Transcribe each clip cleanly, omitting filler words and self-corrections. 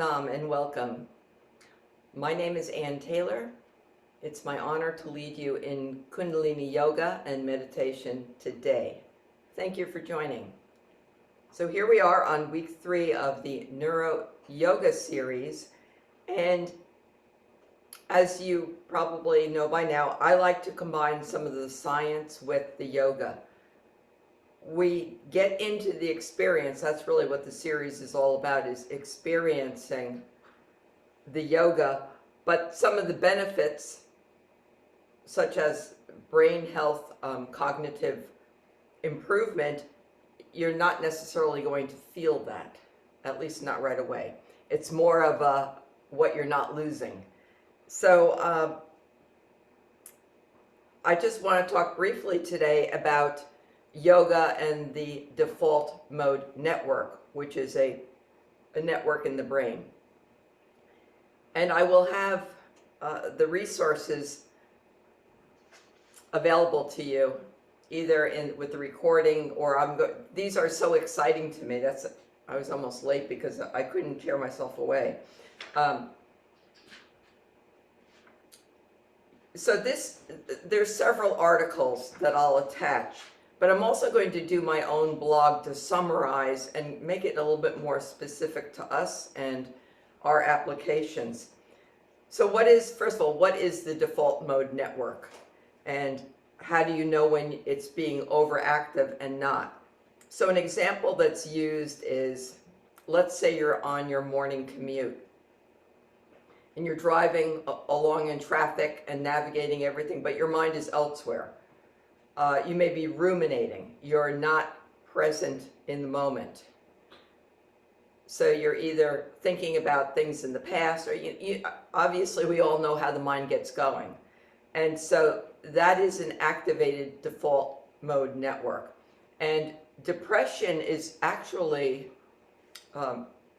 Pranam and welcome. My name is Ann Taylor. It's my honor to lead you in Kundalini Yoga and meditation today. Thank you for joining. So here we are on week 3 of the Neuro Yoga series, and as you probably know by now, I like to combine some of the science with the yoga. We get into the experience. That's really what the series is all about, is experiencing the yoga, but some of the benefits, such as brain health, cognitive improvement, you're not necessarily going to feel that, at least not right away. It's more of a what you're not losing. So I just want to talk briefly today about yoga and the default mode network, which is a network in the brain. And I will have the resources available to you, either with the recording or these are so exciting to me. I was almost late because I couldn't tear myself away. So there's several articles that I'll attach, but I'm also going to do my own blog to summarize and make it a little bit more specific to us and our applications. So first of all, what is the default mode network? And how do you know when it's being overactive and not? So an example that's used is, let's say you're on your morning commute and you're driving along in traffic and navigating everything, but your mind is elsewhere. You may be ruminating. You're not present in the moment. So you're either thinking about things in the past, or obviously we all know how the mind gets going. And so that is an activated default mode network. And depression is actually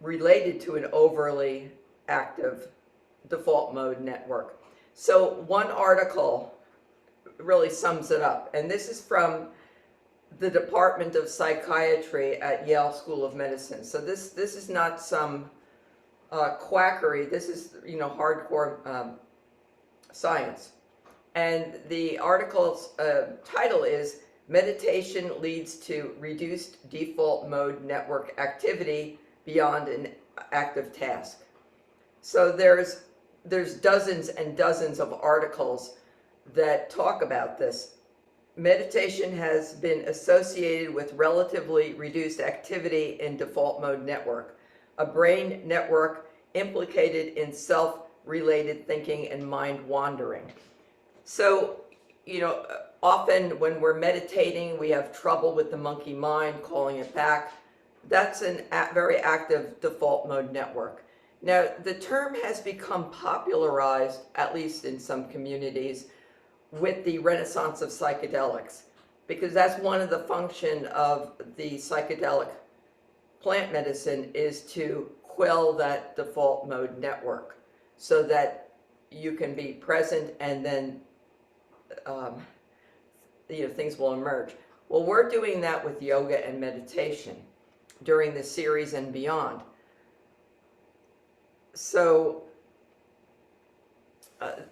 related to an overly active default mode network. So one article really sums it up, and this is from the Department of Psychiatry at Yale School of Medicine. So this is not some quackery. This is hardcore science. And the article's title is "Meditation Leads to Reduced Default Mode Network Activity Beyond an Active Task." So there's dozens and dozens of articles that talk about this. Meditation has been associated with relatively reduced activity in default mode network, a brain network implicated in self-related thinking and mind wandering. So, often when we're meditating, we have trouble with the monkey mind, calling it back. That's a very active default mode network. Now, the term has become popularized, at least in some communities, with the renaissance of psychedelics, because that's one of the function of the psychedelic plant medicine, is to quell that default mode network so that you can be present and then things will emerge. Well, we're doing that with yoga and meditation during the series and beyond. So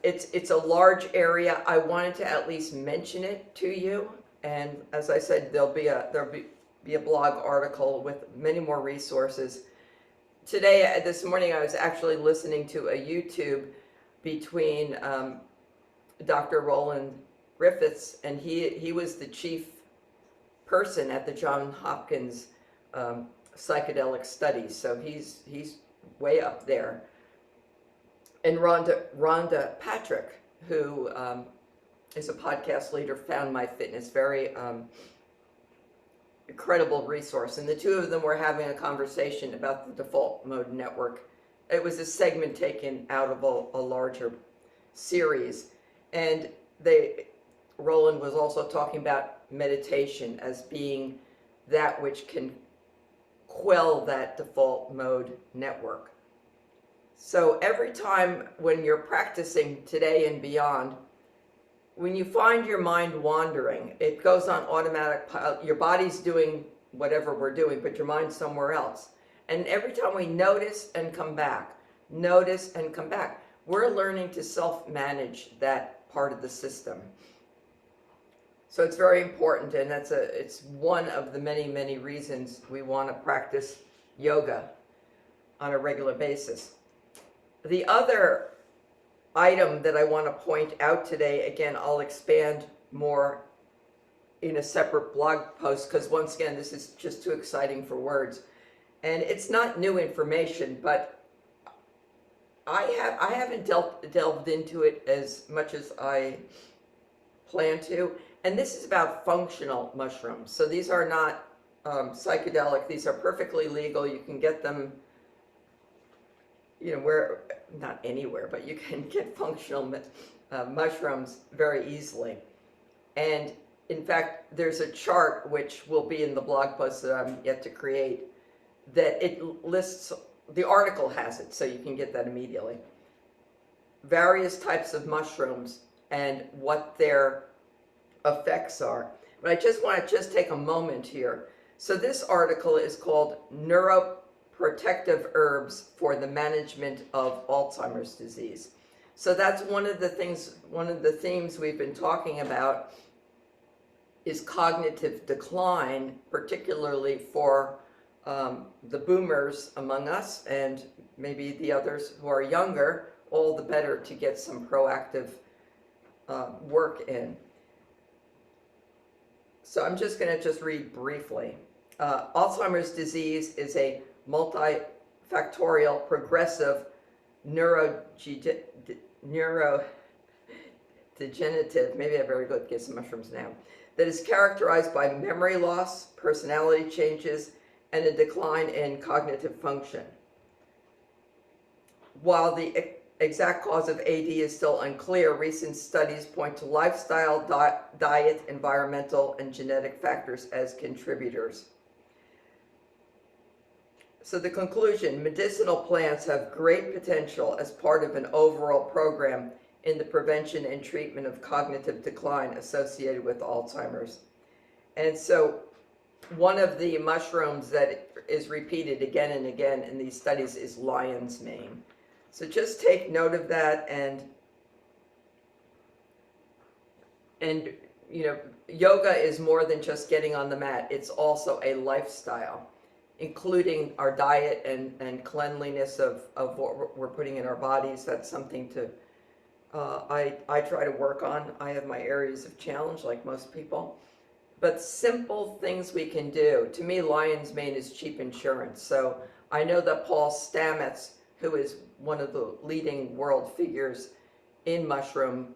it's a large area. I wanted to at least mention it to you, and as I said, there'll be a blog article with many more resources. This morning, I was actually listening to a YouTube between Dr. Roland Griffiths, and he was the chief person at the Johns Hopkins psychedelic studies, so he's way up there. And Rhonda Patrick, who is a podcast leader, found My Fitness, very incredible resource. And the two of them were having a conversation about the default mode network. It was a segment taken out of a larger series. And Roland was also talking about meditation as being that which can quell that default mode network. So every time when you're practicing today and beyond, when you find your mind wandering, it goes on automatic pilot. Your body's doing whatever we're doing, but your mind's somewhere else. And every time we notice and come back, notice and come back, we're learning to self-manage that part of the system. So it's very important, and it's one of the many, many reasons we want to practice yoga on a regular basis. The other item that I want to point out today, again, I'll expand more in a separate blog post, because once again, this is just too exciting for words. And it's not new information, but I haven't delved into it as much as I plan to. And this is about functional mushrooms. So these are not psychedelic. These are perfectly legal. You can get them, where, not anywhere, but you can get functional mushrooms very easily. And in fact, there's a chart which will be in the blog post that I'm yet to create, that it lists, the article has it, so you can get that immediately. Various types of mushrooms and what their effects are. But I just want to take a moment here. So this article is called Neuroprotective Herbs for the Management of Alzheimer's Disease. So that's one of the themes we've been talking about is cognitive decline, particularly for the boomers among us, and maybe the others who are younger, all the better to get some proactive work in. So I'm just going to read briefly. Alzheimer's disease is a multifactorial, progressive, neurodegenerative, maybe I better go get some mushrooms now, that is characterized by memory loss, personality changes, and a decline in cognitive function. While the exact cause of AD is still unclear, recent studies point to lifestyle, diet, environmental, and genetic factors as contributors. So the conclusion, medicinal plants have great potential as part of an overall program in the prevention and treatment of cognitive decline associated with Alzheimer's. And so one of the mushrooms that is repeated again and again in these studies is lion's mane. So just take note of that, and yoga is more than just getting on the mat. It's also a lifestyle, including our diet and cleanliness of what we're putting in our bodies. That's something to I try to work on. I have my areas of challenge like most people. But simple things we can do. To me, lion's mane is cheap insurance. So I know that Paul Stamets, who is one of the leading world figures in mushroom,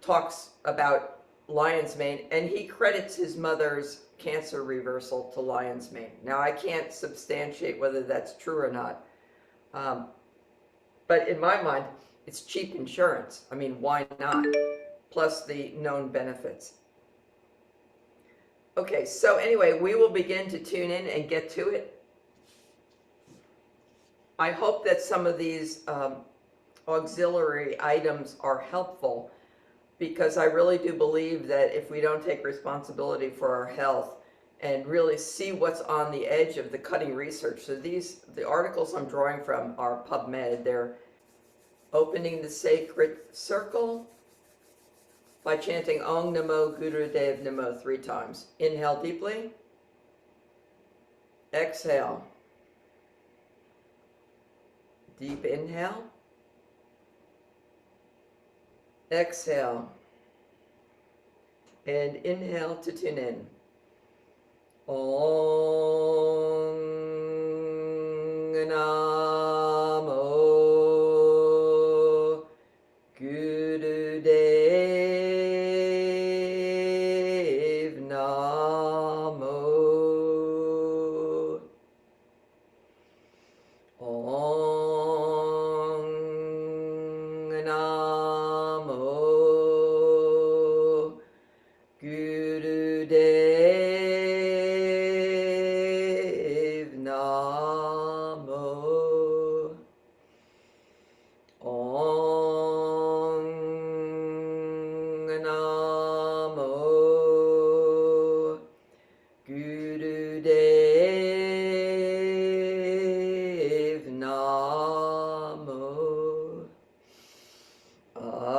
talks about lion's mane, and he credits his mother's cancer reversal to lion's mane. Now, I can't substantiate whether that's true or not, but in my mind, it's cheap insurance. I mean, why not? Plus the known benefits. Okay, so anyway, we will begin to tune in and get to it. I hope that some of these auxiliary items are helpful, because I really do believe that if we don't take responsibility for our health and really see what's on the edge of the cutting research. So the articles I'm drawing from are PubMed. They're opening the sacred circle by chanting Om Namo Gurudev Namo 3 times. Inhale deeply. Exhale. Deep inhale. Exhale. And inhale to tune in. Om Namo Gurudev Namo. Om Namo Gurudev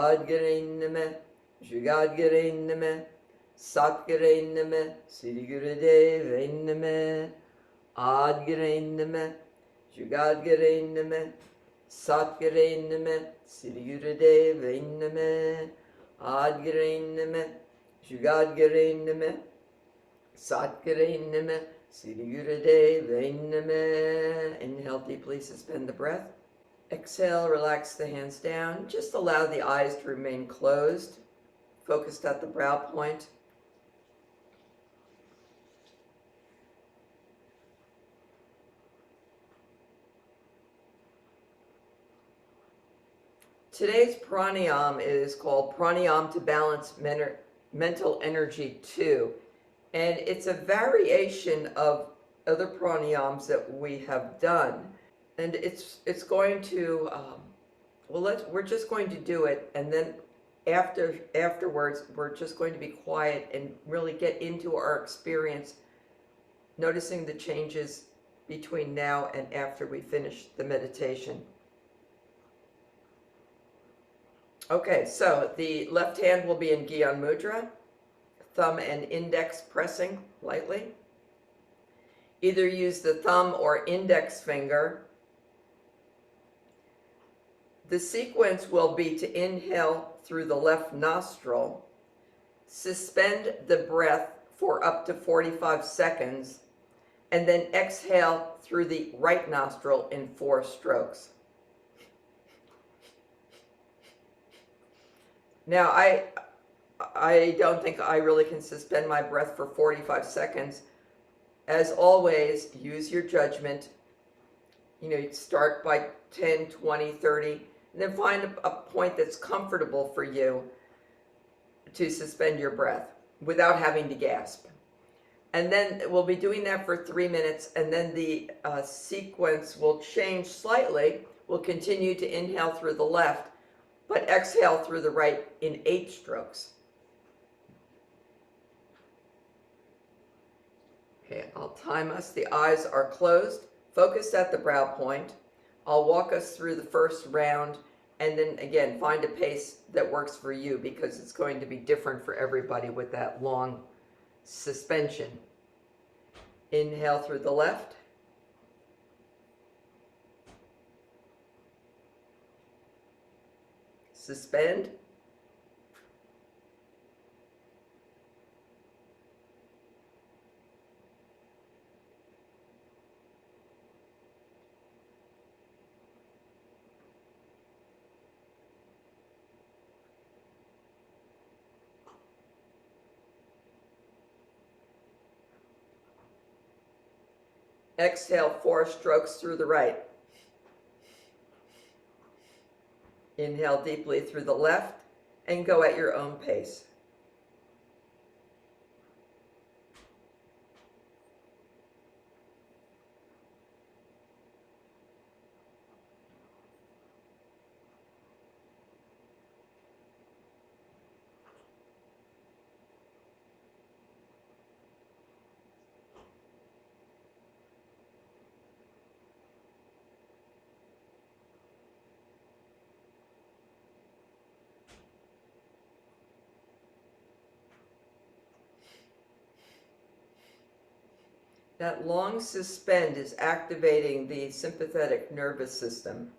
Adgirainame, Jugadgirainame, Satgirainame, Siddhigurudevainame, Adgirainame, Jugadgirainame, Satgirainame, Siddhigurudevainame, Adgirainame, Jugadgirainame, Satgirainame, Siddhigurudevainame. Inhale deeply, suspend the breath. Exhale, relax the hands down. Just allow the eyes to remain closed, focused at the brow point. Today's pranayam is called Pranayam to Balance Mental Energy 2. And it's a variation of other pranayams that we have done. And it's going to, we're just going to do it, and then afterwards, we're just going to be quiet and really get into our experience, noticing the changes between now and after we finish the meditation. Okay, so the left hand will be in Gyan Mudra, thumb and index pressing lightly. Either use the thumb or index finger. The sequence will be to inhale through the left nostril, suspend the breath for up to 45 seconds, and then exhale through the right nostril in 4 strokes. Now, I don't think I really can suspend my breath for 45 seconds. As always, use your judgment. You know, start by 10, 20, 30, and then find a point that's comfortable for you to suspend your breath without having to gasp. And then we'll be doing that for 3 minutes, and then the sequence will change slightly. We'll continue to inhale through the left, but exhale through the right in 8 strokes. Okay, I'll time us. The eyes are closed, focused at the brow point. I'll walk us through the first round, and then again, find a pace that works for you, because it's going to be different for everybody with that long suspension. Inhale through the left. Suspend. Exhale 4 strokes through the right. Inhale deeply through the left and go at your own pace. That long suspend is activating the sympathetic nervous system.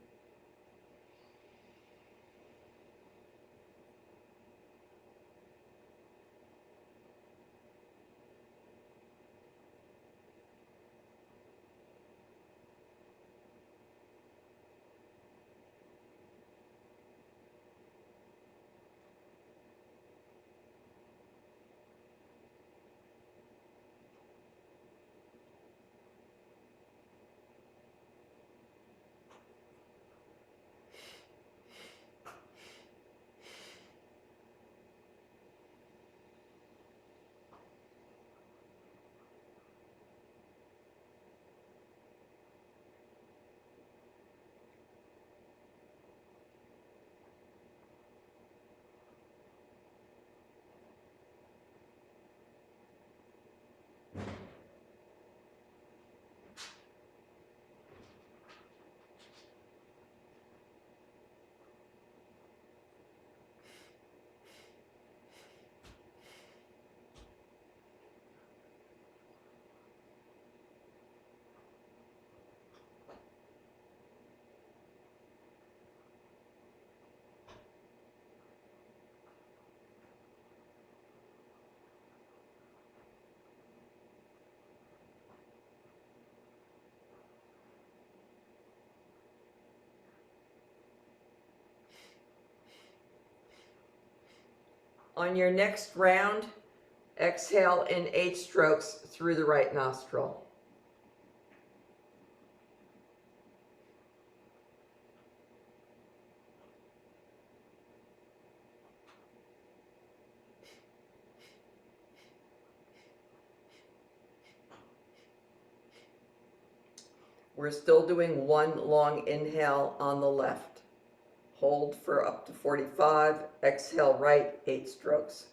On your next round, exhale in 8 strokes through the right nostril. We're still doing one long inhale on the left. Hold for up to 45. Exhale right, 8 strokes.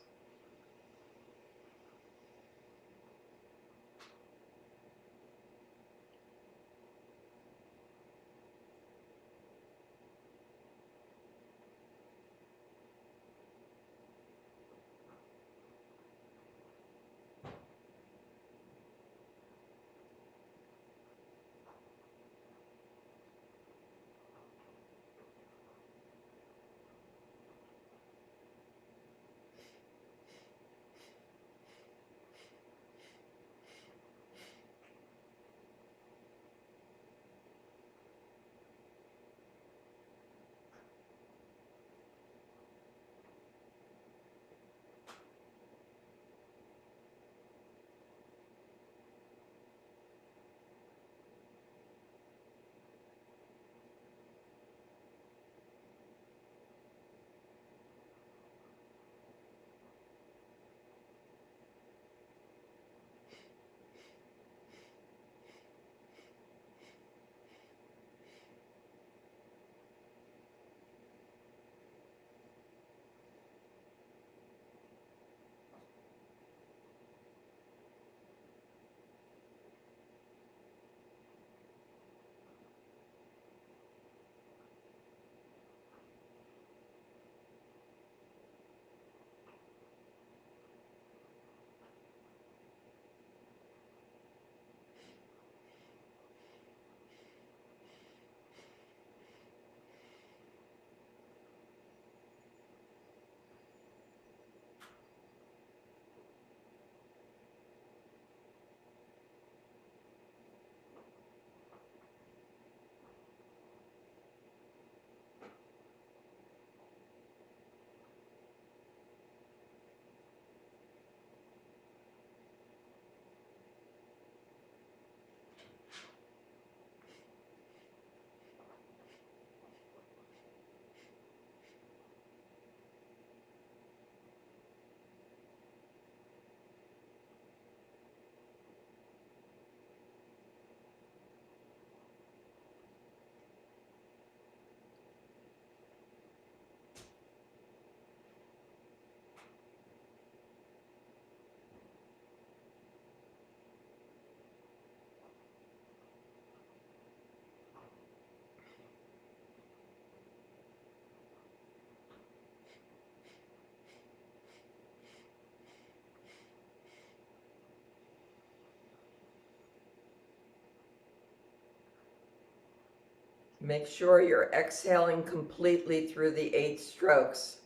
Make sure you're exhaling completely through the 8 strokes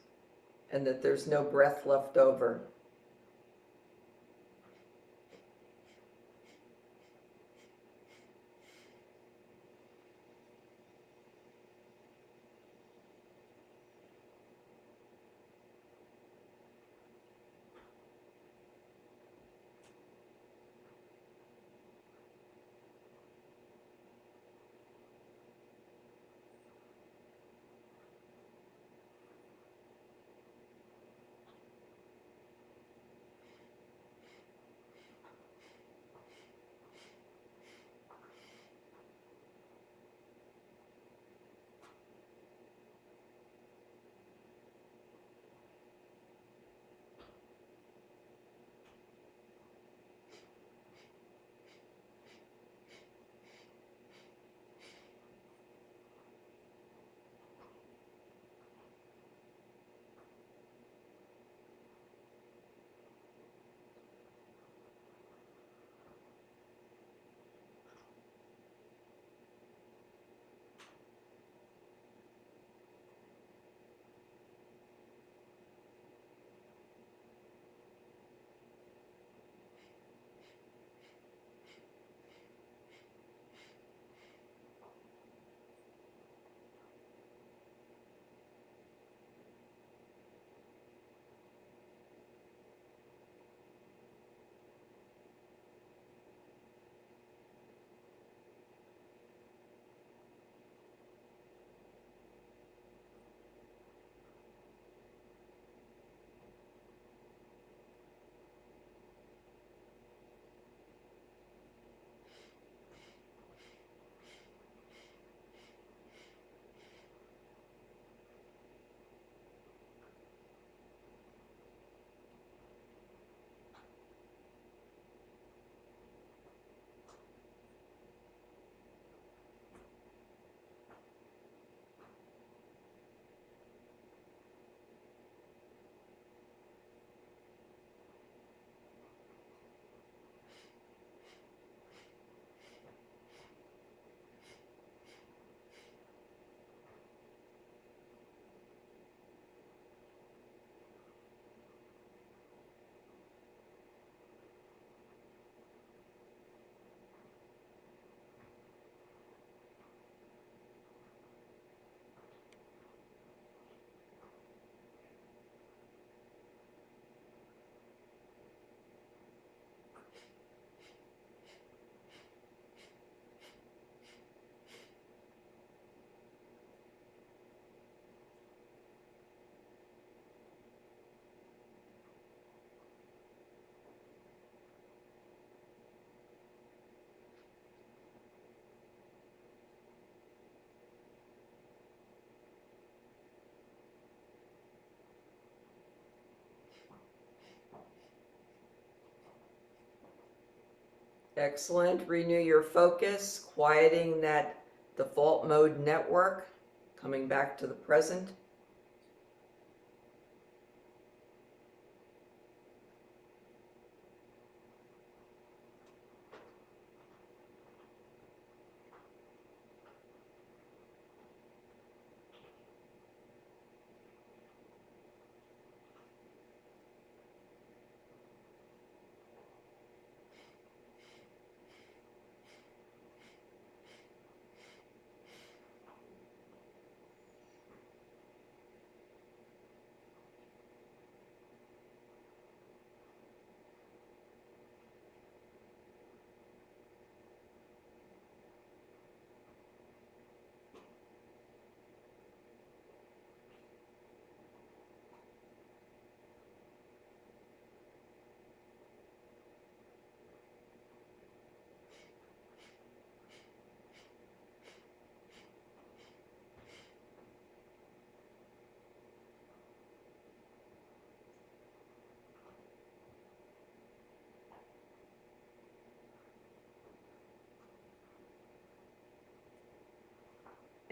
and that there's no breath left over. Excellent. Renew your focus, quieting that default mode network, coming back to the present.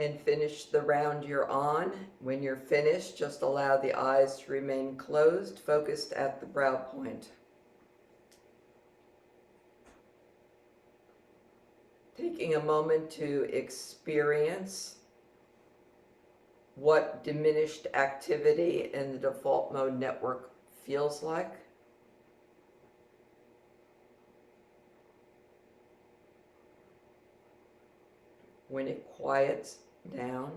And finish the round you're on. When you're finished, just allow the eyes to remain closed, focused at the brow point. Taking a moment to experience what diminished activity in the default mode network feels like. When it quiets down,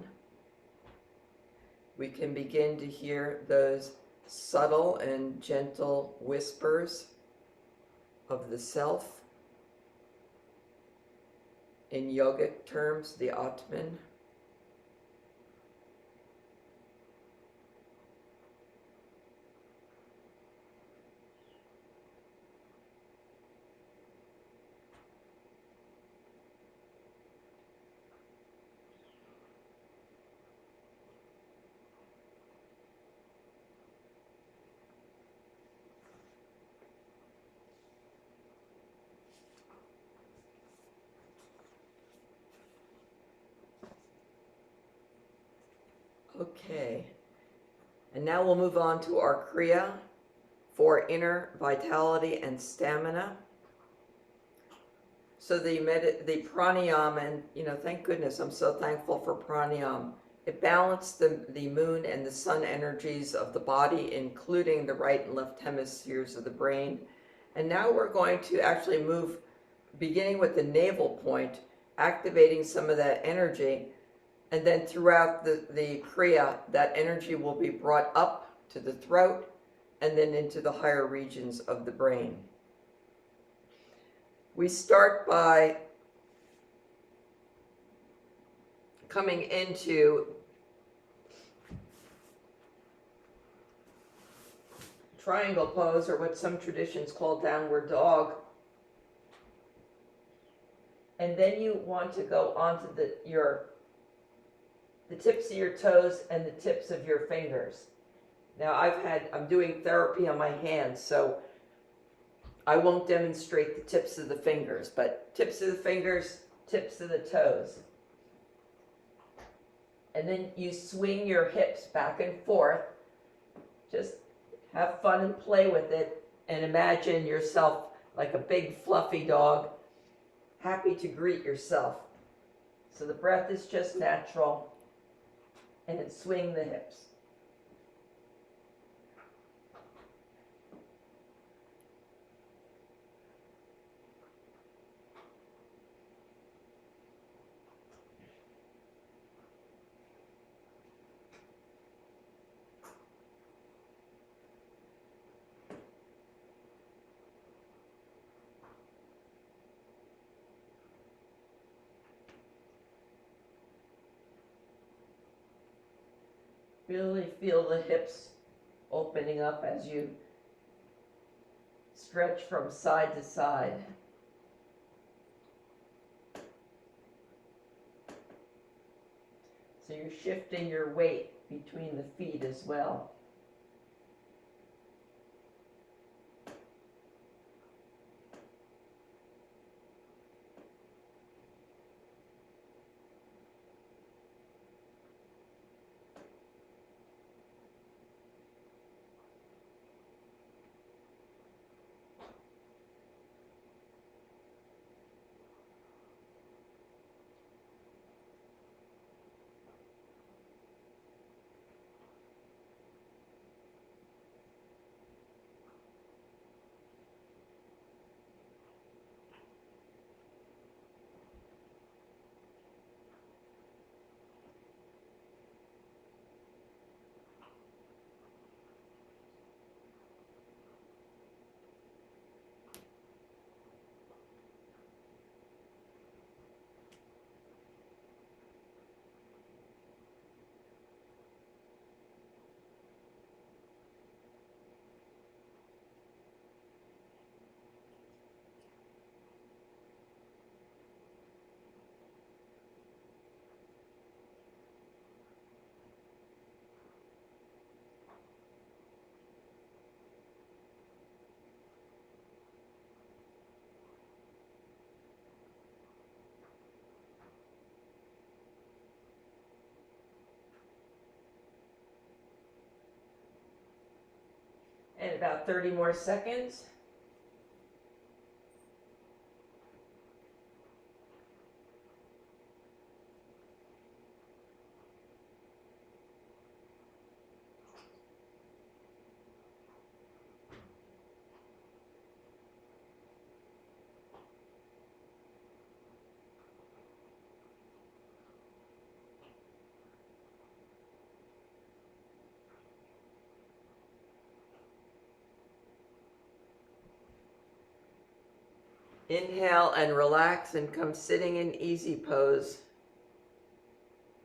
we can begin to hear those subtle and gentle whispers of the self. In yogic terms, the Atman. Okay, and now we'll move on to our Kriya for inner vitality and stamina. So the Pranayama, and thank goodness, I'm so thankful for Pranayam. It balanced the moon and the sun energies of the body, including the right and left hemispheres of the brain. And now we're going to actually move, beginning with the navel point, activating some of that energy. And then throughout the Kriya, that energy will be brought up to the throat and then into the higher regions of the brain. We start by coming into triangle pose, or what some traditions call downward dog. And then you want to go onto the tips of your toes and the tips of your fingers. Now I'm doing therapy on my hands, so I won't demonstrate the tips of the fingers, but tips of the fingers, tips of the toes. And then you swing your hips back and forth. Just have fun and play with it, and imagine yourself like a big fluffy dog, happy to greet yourself. So the breath is just natural. And then swing the hips. Really feel the hips opening up as you stretch from side to side. So you're shifting your weight between the feet as well. And about 30 more seconds. Inhale and relax and come sitting in easy pose,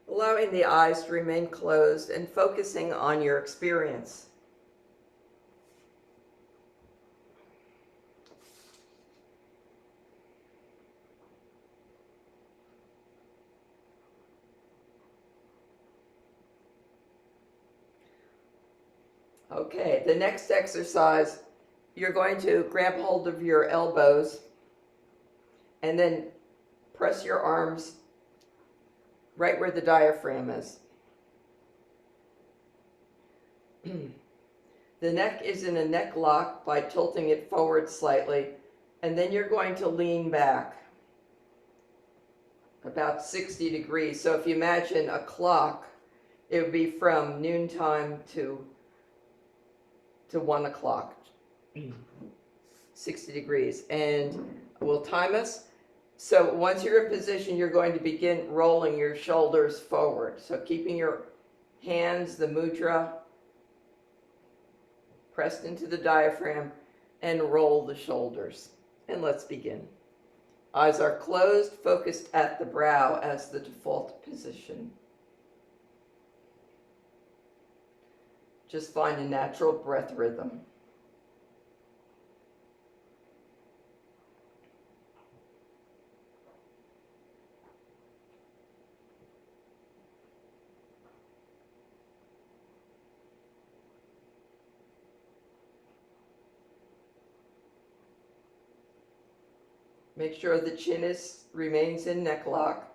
allowing the eyes to remain closed and focusing on your experience. Okay, the next exercise, you're going to grab hold of your elbows and then press your arms right where the diaphragm is. The neck is in a neck lock by tilting it forward slightly, and then you're going to lean back about 60 degrees. So if you imagine a clock, it would be from noontime to 1 o'clock, 60 degrees. And we'll time us. So once you're in position, you're going to begin rolling your shoulders forward. So keeping your hands, the mudra, pressed into the diaphragm, and roll the shoulders. And let's begin. Eyes are closed, focused at the brow as the default position. Just find a natural breath rhythm. Make sure the chin remains in neck lock.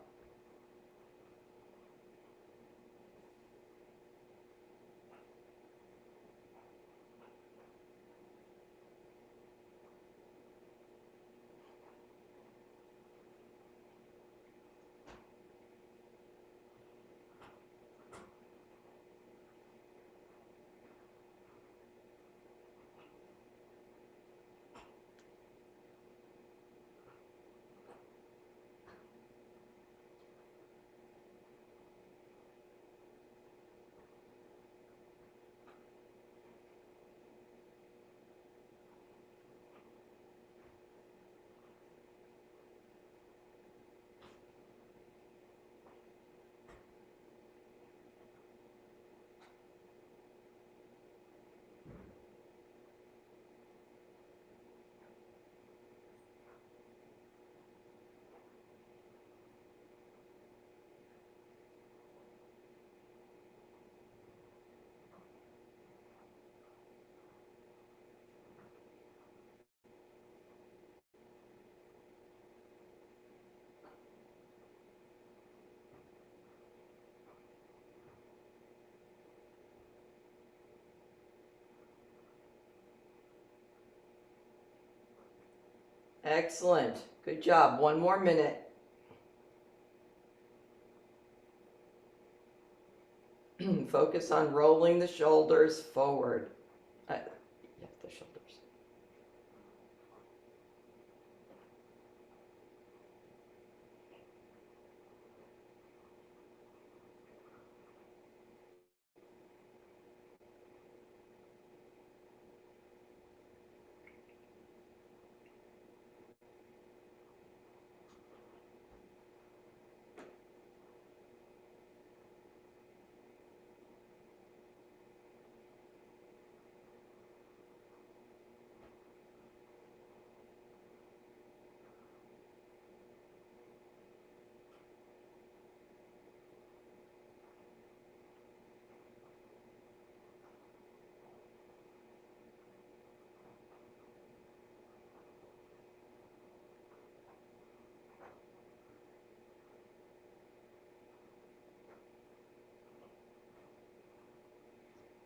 Excellent. Good job. One more minute. Focus on rolling the shoulders forward. Yeah, the shoulders.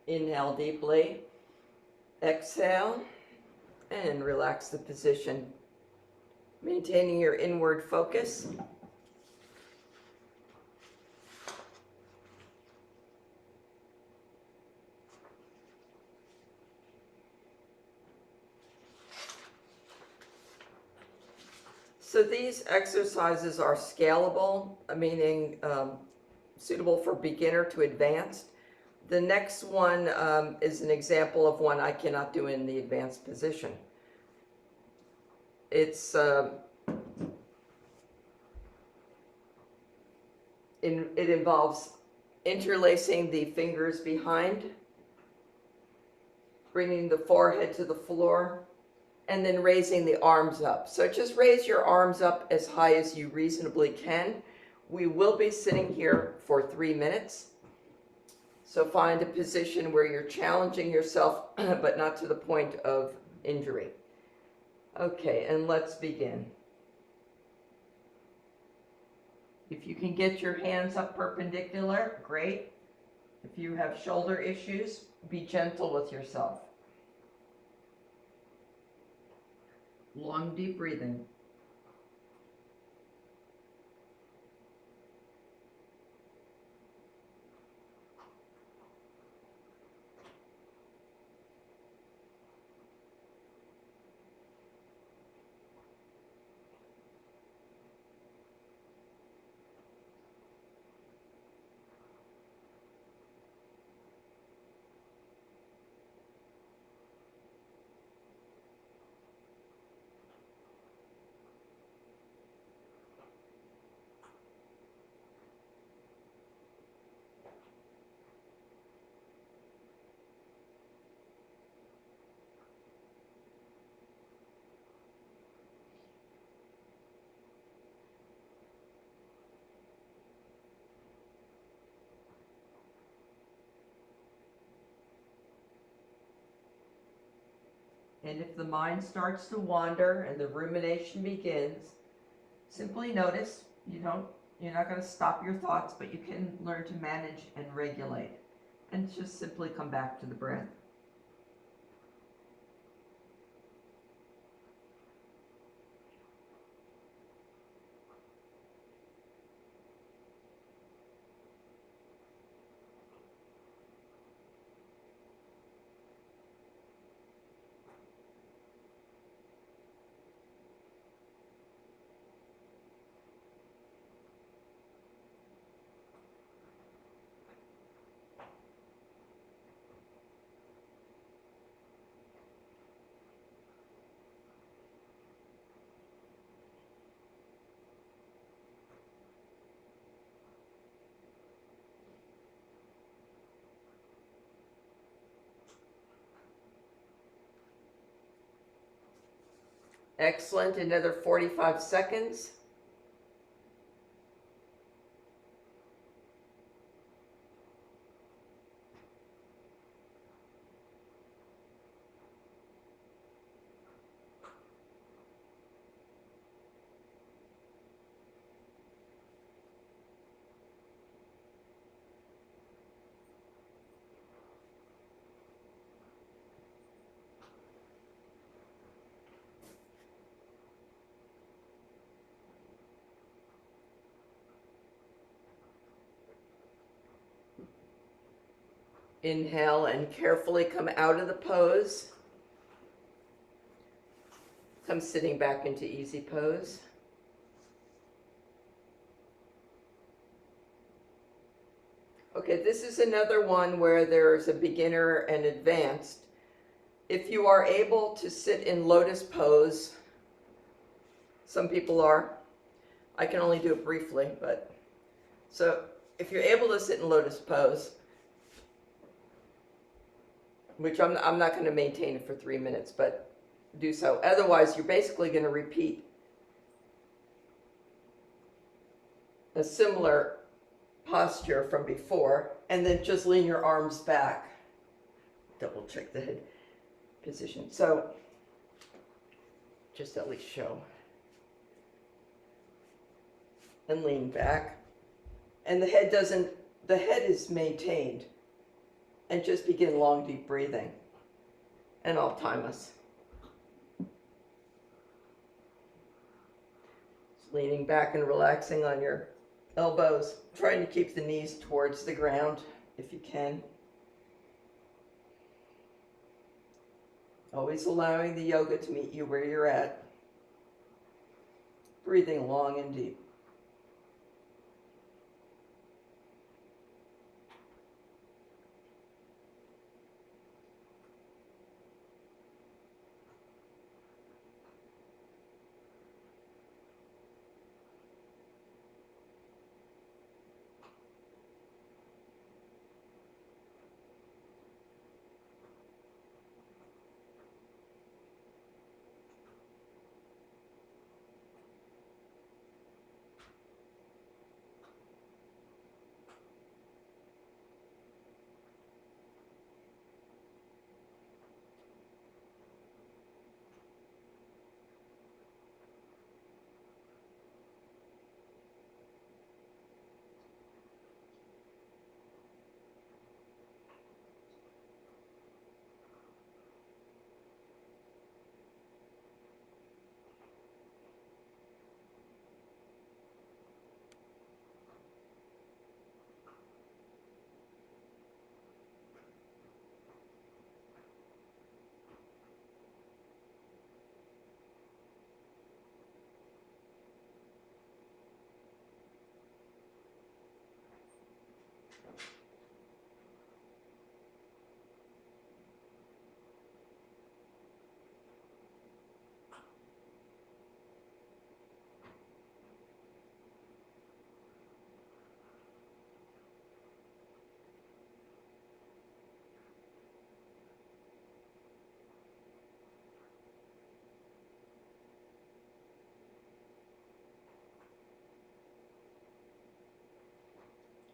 Inhale deeply. Exhale and relax the position, maintaining your inward focus. So these exercises are scalable, meaning suitable for beginner to advanced. The next one is an example of one I cannot do in the advanced position. It involves interlacing the fingers behind, bringing the forehead to the floor, and then raising the arms up. So just raise your arms up as high as you reasonably can. We will be sitting here for 3 minutes. So find a position where you're challenging yourself, but not to the point of injury. Okay, and let's begin. If you can get your hands up perpendicular, great. If you have shoulder issues, be gentle with yourself. Long, deep breathing. And if the mind starts to wander and the rumination begins, simply notice. You're not going to stop your thoughts, but you can learn to manage and regulate. And just simply come back to the breath. Excellent. Another 45 seconds. Inhale and carefully come out of the pose. Come sitting back into easy pose. Okay, this is another one where there's a beginner and advanced. If you are able to sit in lotus pose, some people are. I can only do it briefly, but so if you're able to sit in lotus pose, which I'm not going to maintain it for 3 minutes, but do so. Otherwise, you're basically going to repeat a similar posture from before, and then just lean your arms back. Double check the head position. So just at least show. And lean back. And the head is maintained. And just begin long, deep breathing. And I'll time us. Just leaning back and relaxing on your elbows, trying to keep the knees towards the ground if you can. Always allowing the yoga to meet you where you're at. Breathing long and deep.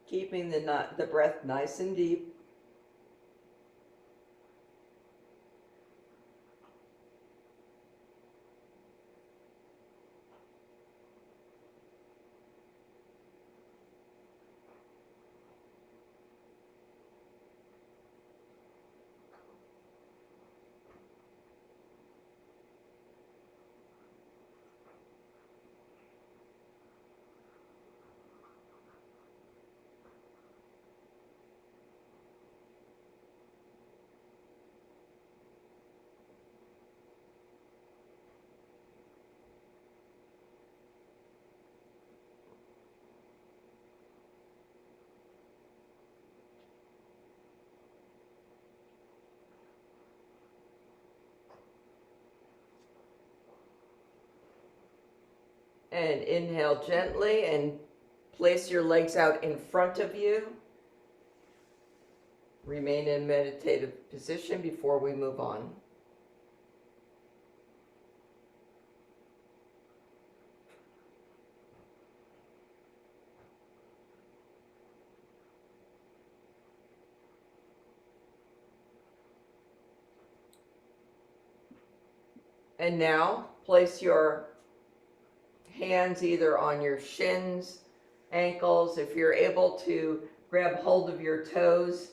Keeping the breath nice and deep. And inhale gently and place your legs out in front of you. Remain in meditative position before we move on. And now place your hands either on your shins, ankles. If you're able to grab hold of your toes,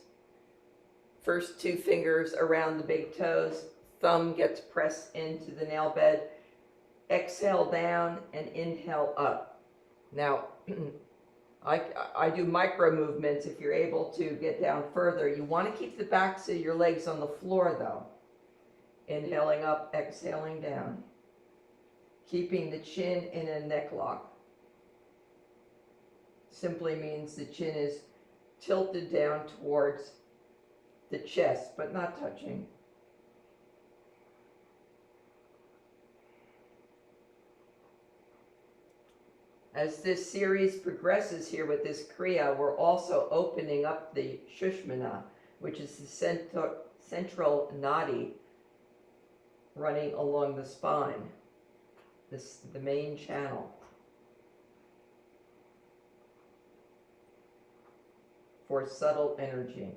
first two fingers around the big toes, thumb gets pressed into the nail bed. Exhale down and inhale up. Now, I do micro movements if you're able to get down further. You want to keep the backs of your legs on the floor though. Inhaling up, exhaling down. Keeping the chin in a neck lock. Simply means the chin is tilted down towards the chest, but not touching. As this series progresses here with this Kriya, we're also opening up the Shushmana, which is the central nadi running along the spine, the main channel for subtle energy.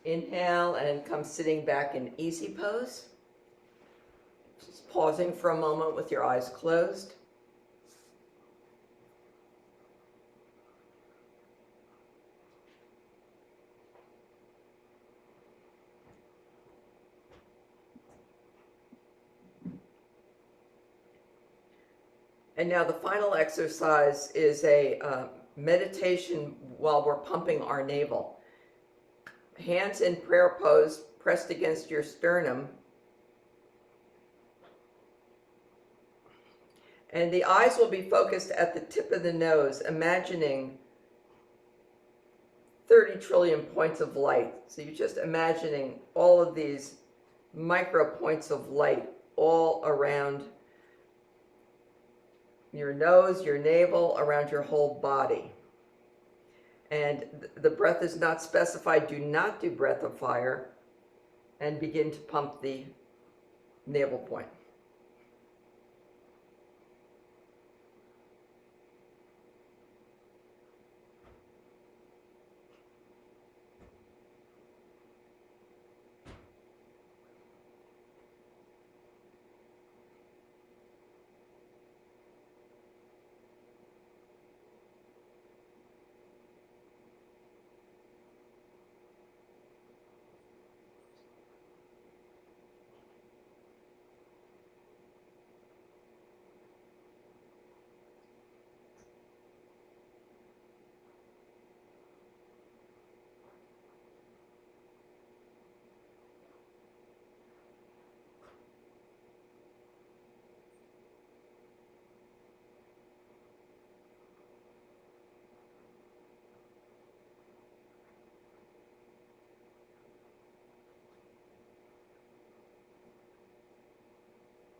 Inhale and come sitting back in easy pose. Just pausing for a moment with your eyes closed. And now the final exercise is a meditation while we're pumping our navel. Hands in prayer pose, pressed against your sternum. And the eyes will be focused at the tip of the nose, imagining 30 trillion points of light. So you're just imagining all of these micro points of light all around your nose, your navel, around your whole body. And the breath is not specified. Do not do breath of fire. And begin to pump the navel point.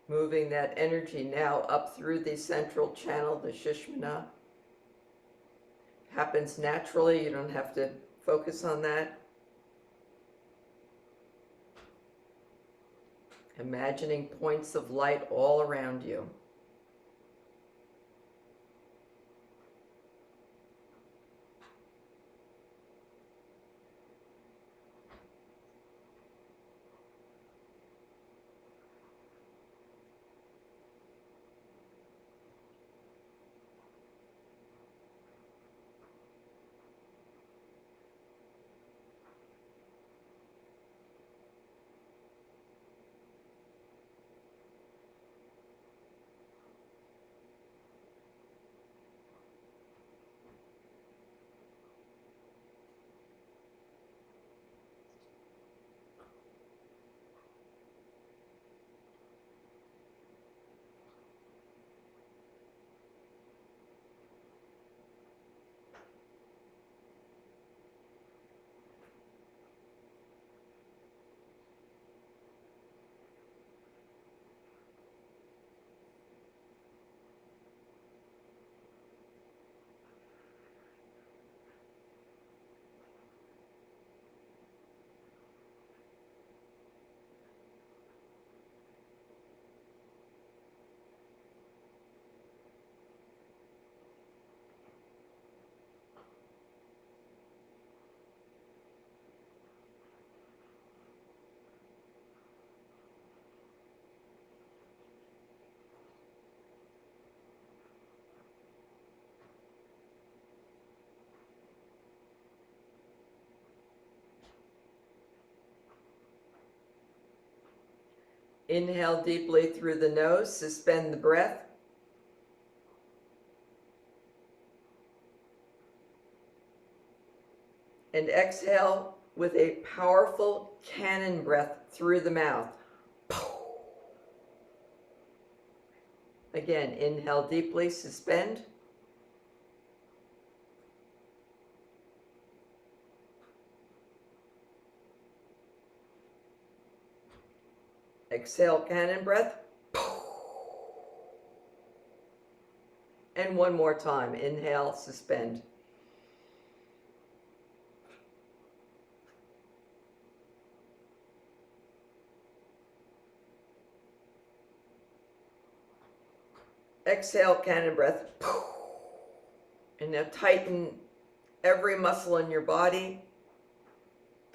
Moving that energy now up through the central channel, the Sushumna. Happens naturally, you don't have to focus on that. Imagining points of light all around you. Inhale deeply through the nose, suspend the breath. And exhale with a powerful cannon breath through the mouth. Again, inhale deeply, suspend. Exhale, cannon breath. And one more time. Inhale, suspend. Exhale, cannon breath. And now tighten every muscle in your body.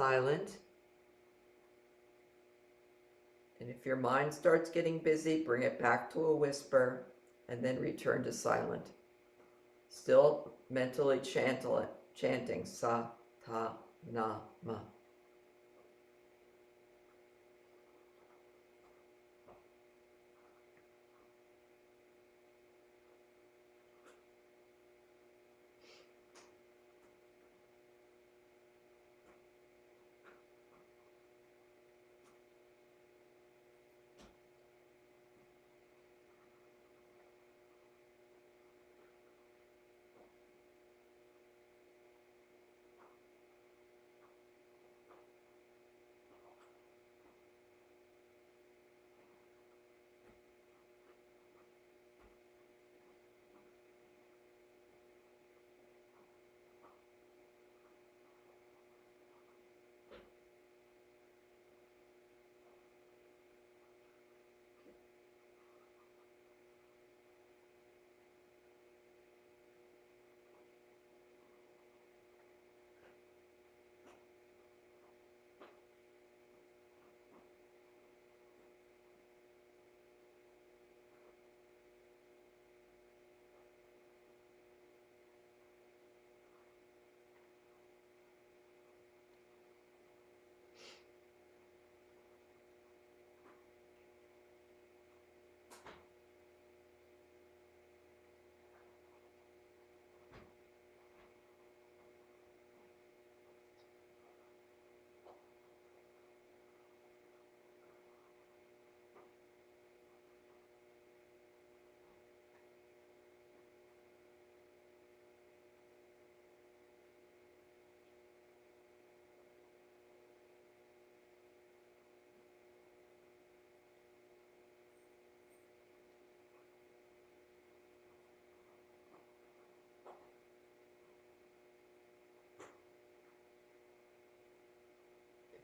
silent. And if your mind starts getting busy, bring it back to a whisper and then return to silent. Still mentally chanting sa, ta, na, ma.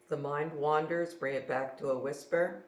If the mind wanders, bring it back to a whisper.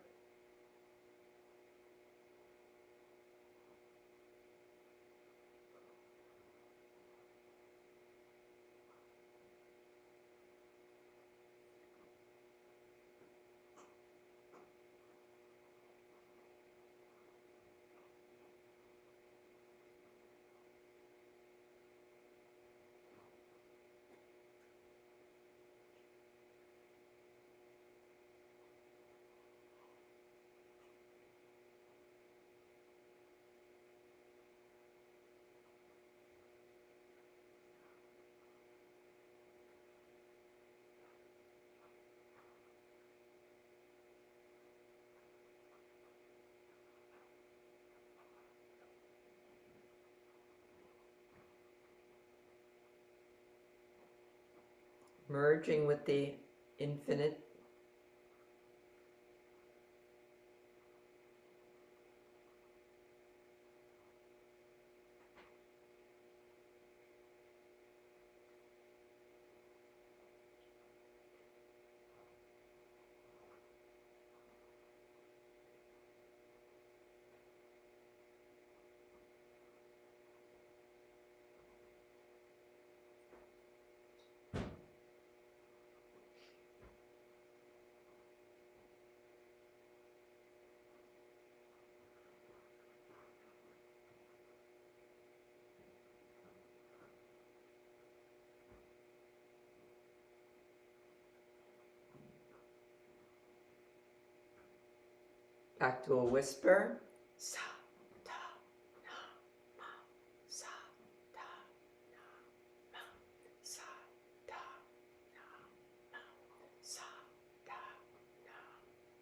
Merging with the infinite. Back to a whisper. Sa, ta, na, ma. Sa, ta, na, ma. Sa, ta, na, ma. Sa, ta, na,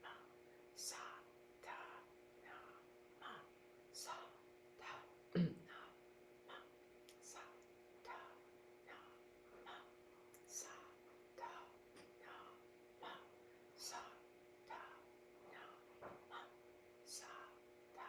ma. Sa, ta, na, ma. Sa, ta, na, ma. Sa, ta, na, ma. Sa, ta, na, ma. Sa, ta, na, ma. Sa, ta,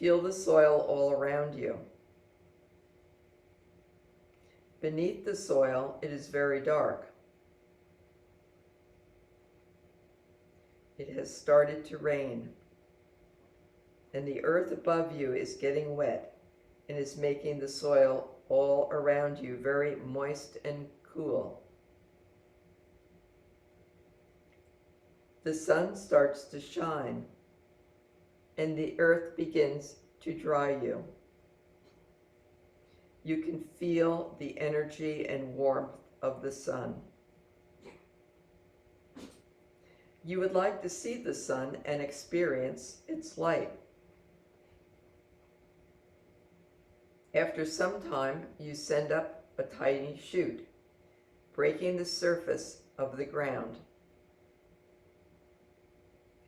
Feel the soil all around you. Beneath the soil, it is very dark. It has started to rain, and the earth above you is getting wet and is making the soil all around you very moist and cool. The sun starts to shine, and the earth begins to dry you. You can feel the energy and warmth of the sun. You would like to see the sun and experience its light. After some time, you send up a tiny shoot, breaking the surface of the ground.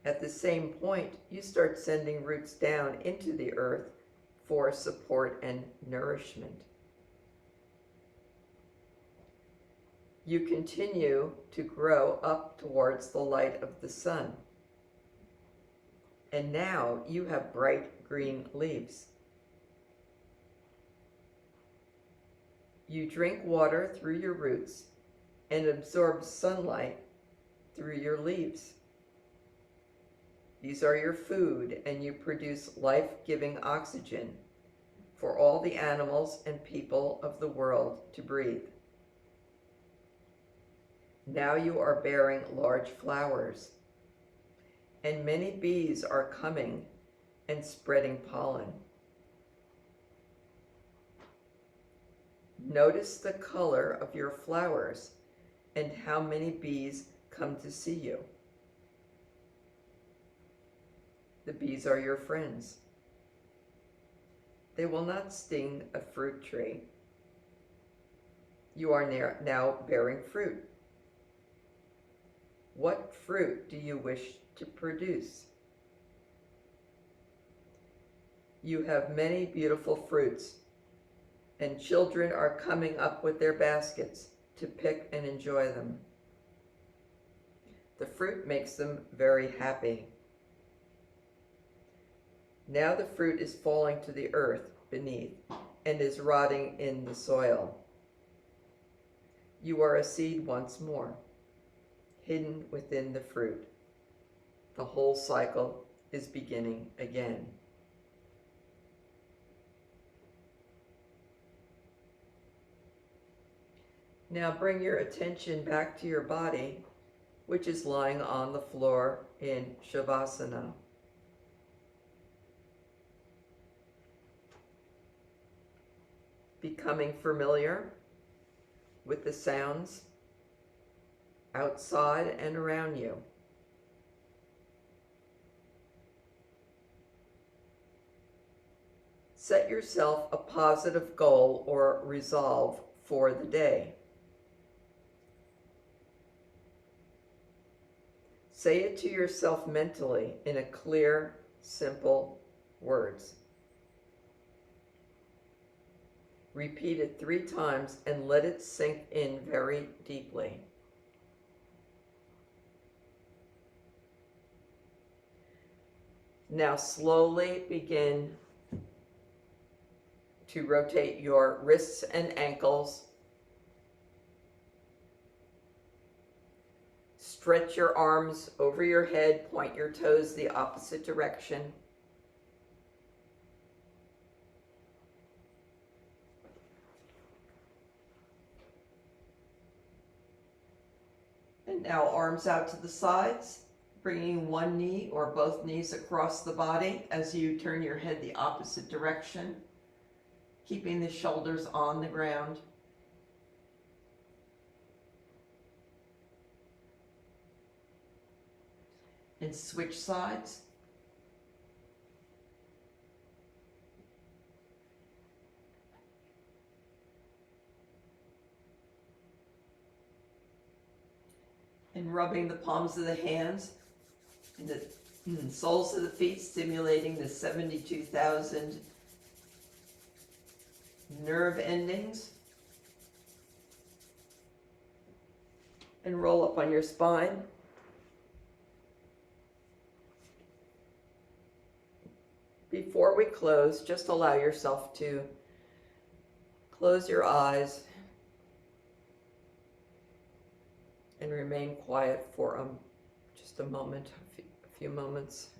At the same point, you start sending roots down into the earth for support and nourishment. You continue to grow up towards the light of the sun. And now you have bright green leaves. You drink water through your roots and absorb sunlight through your leaves. These are your food, and you produce life-giving oxygen for all the animals and people of the world to breathe. Now you are bearing large flowers, and many bees are coming and spreading pollen. Notice the color of your flowers and how many bees come to see you. The bees are your friends. They will not sting a fruit tree. You are now bearing fruit. What fruit do you wish to produce? You have many beautiful fruits, and children are coming up with their baskets to pick and enjoy them. The fruit makes them very happy. Now the fruit is falling to the earth beneath and is rotting in the soil. You are a seed once more, hidden within the fruit. The whole cycle is beginning again. Now bring your attention back to your body, which is lying on the floor in Shavasana. Becoming familiar with the sounds outside and around you. Set yourself a positive goal or resolve for the day. Say it to yourself mentally in a clear, simple words. Repeat it 3 times and let it sink in very deeply. Now slowly begin to rotate your wrists and ankles. Stretch your arms over your head, point your toes the opposite direction. And now arms out to the sides, bringing one knee or both knees across the body as you turn your head the opposite direction, keeping the shoulders on the ground. And switch sides. And rubbing the palms of the hands and the soles of the feet, stimulating the 72,000 nerve endings. And roll up on your spine. Before we we close, just allow yourself to close your eyes and remain quiet for just a moment, a few moments.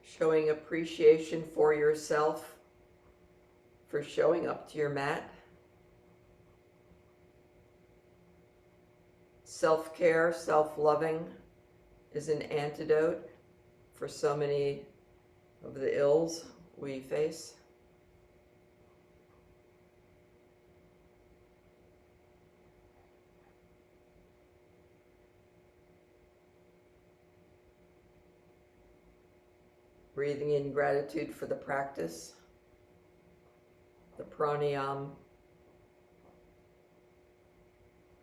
Showing appreciation for yourself, for showing up to your mat. Self-care, self-loving is an antidote for so many of the ills we face. Breathing in gratitude for the practice, the pranayam,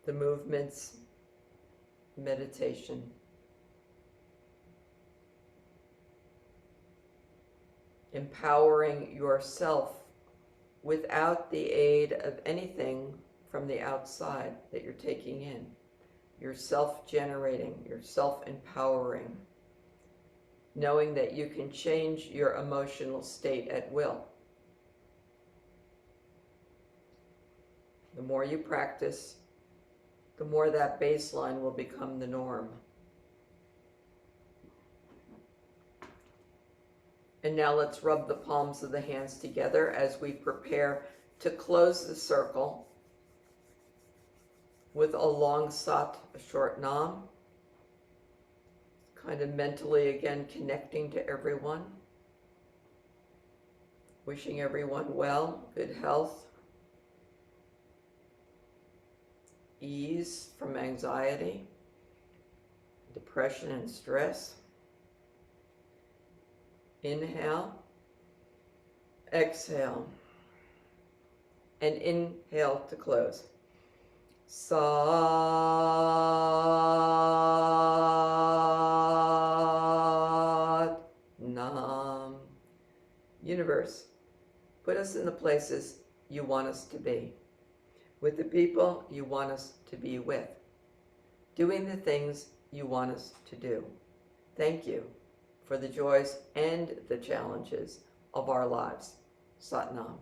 the movements, meditation. Empowering yourself without the aid of anything from the outside that you're taking in. You're self-generating, you're self-empowering. Knowing that you can change your emotional state at will. The more you practice, the more that baseline will become the norm. And now let's rub the palms of the hands together as we prepare to close the circle with a long sat, a short nam. Kind of mentally again connecting to everyone. Wishing everyone well, good health, ease from anxiety, depression and stress. Inhale, exhale, and inhale to close. Sat Nam. Universe, put us in the places you want us to be, with the people you want us to be with, doing the things you want us to do. Thank you for the joys and the challenges of our lives. Sat Nam.